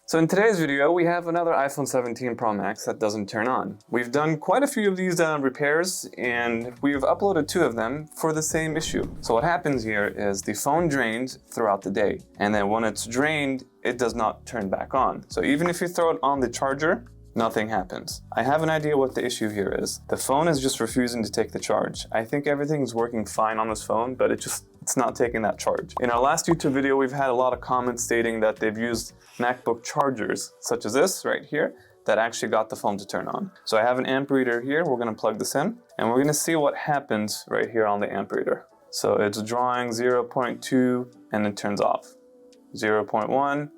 So in today's video, we have another iPhone 17 Pro Max that doesn't turn on. We've done quite a few of these repairs, and we've uploaded 2 of them for the same issue. So what happens here is the phone drains throughout the day, and then when it's drained, it does not turn back on. So even if you throw it on the charger, nothing happens. I have an idea what the issue here is. The phone is just refusing to take the charge. I think everything's working fine on this phone, but it's not taking that charge. In our last YouTube video, we've had a lot of comments stating that they've used MacBook chargers, such as this right here, that actually got the phone to turn on. So I have an amp reader here. We're gonna plug this in, and we're gonna see what happens right here on the amp reader. So it's drawing 0.2 and it turns off. 0.1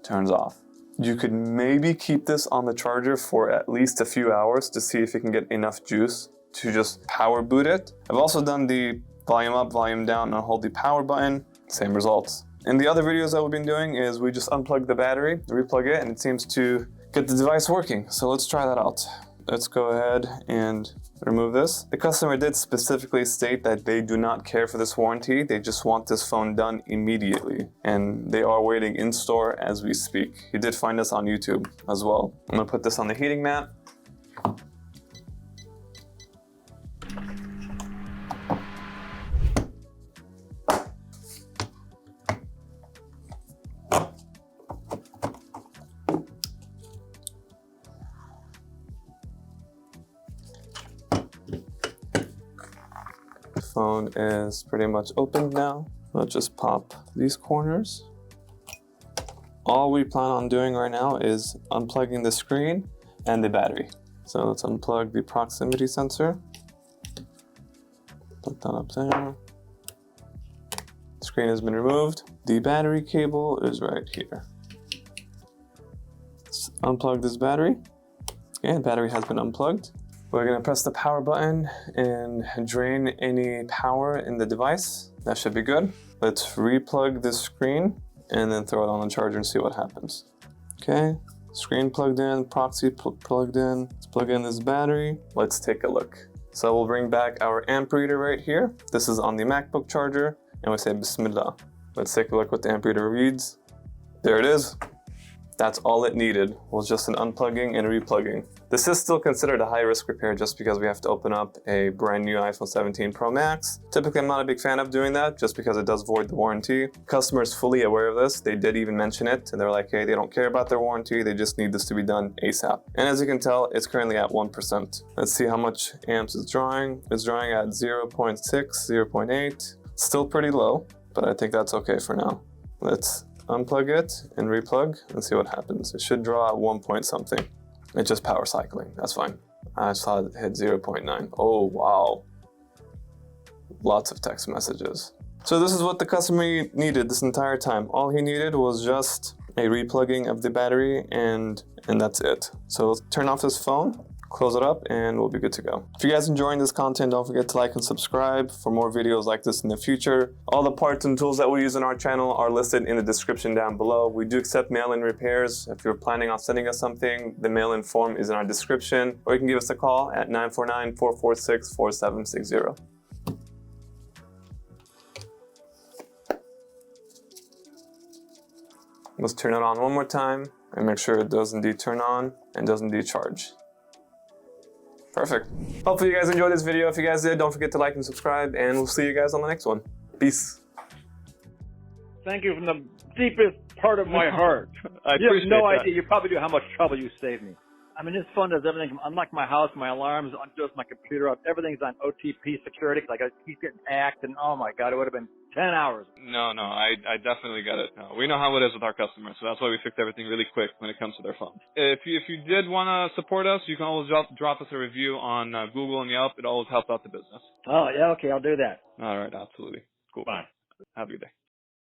turns off. You could maybe keep this on the charger for at least a few hours to see if you can get enough juice to just power boot it. I've also done the volume up, volume down, and hold the power button, same results. In the other videos that we've been doing is we just unplug the battery, replug it, and it seems to get the device working. So let's try that out. Let's go ahead and remove this. The customer did specifically state that they do not care for this warranty. They just want this phone done immediately. And they are waiting in store as we speak. He did find us on YouTube as well. I'm gonna put this on the heating mat. Phone is pretty much opened now. Let's just pop these corners. All we plan on doing right now is unplugging the screen and the battery. So let's unplug the proximity sensor. Put that up there. Screen has been removed. The battery cable is right here. Let's unplug this battery. Okay, battery has been unplugged. We're gonna press the power button and drain any power in the device. That should be good. Let's replug this screen and then throw it on the charger and see what happens. Okay, screen plugged in, proxy plugged in. Let's plug in this battery. Let's take a look. So we'll bring back our amp reader right here. This is on the MacBook charger, and we say Bismillah. Let's take a look what the amp reader reads. There it is. That's all it needed, was just an unplugging and replugging. This is still considered a high-risk repair just because we have to open up a brand new iPhone 17 Pro Max. Typically, I'm not a big fan of doing that just because it does void the warranty. Customer is fully aware of this. They did even mention it, and they're like, hey, they don't care about their warranty. They just need this to be done ASAP. And as you can tell, it's currently at 1%. Let's see how much amps it's drawing. It's drawing at 0.6, 0.8. Still pretty low, but I think that's okay for now. Let's unplug it and replug and see what happens. It should draw at 1 point something. It's just power cycling, that's fine. I saw it hit 0.9. Oh, wow. Lots of text messages. So this is what the customer needed this entire time. All he needed was just a replugging of the battery and that's it. So let's turn off his phone, close it up, and we'll be good to go. If you guys are enjoying this content, don't forget to like and subscribe for more videos like this in the future. All the parts and tools that we use on our channel are listed in the description down below. We do accept mail-in repairs. If you're planning on sending us something, the mail-in form is in our description, or you can give us a call at 949-446-4760. Let's turn it on one more time and make sure it does indeed turn on and does indeed charge. Perfect. Hopefully you guys enjoyed this video. If you guys did, don't forget to like and subscribe, and we'll see you guys on the next one. Peace. Thank you from the deepest part of my heart. I You have appreciate no that. idea. You probably do how much trouble you saved me. I mean, this phone does everything. Unlike my house, my alarms, undoes my computer. Everything's on OTP security because I keep getting hacked, and oh my God, it would have been 10 hours. No, I definitely get it. No, we know how it is with our customers, so that's why we fix everything really quick when it comes to their phones. If you did want to support us, you can always drop us a review on Google and Yelp. It always helps out the business. Oh, yeah, okay, I'll do that. All right, absolutely. Cool. Bye. Have a good day.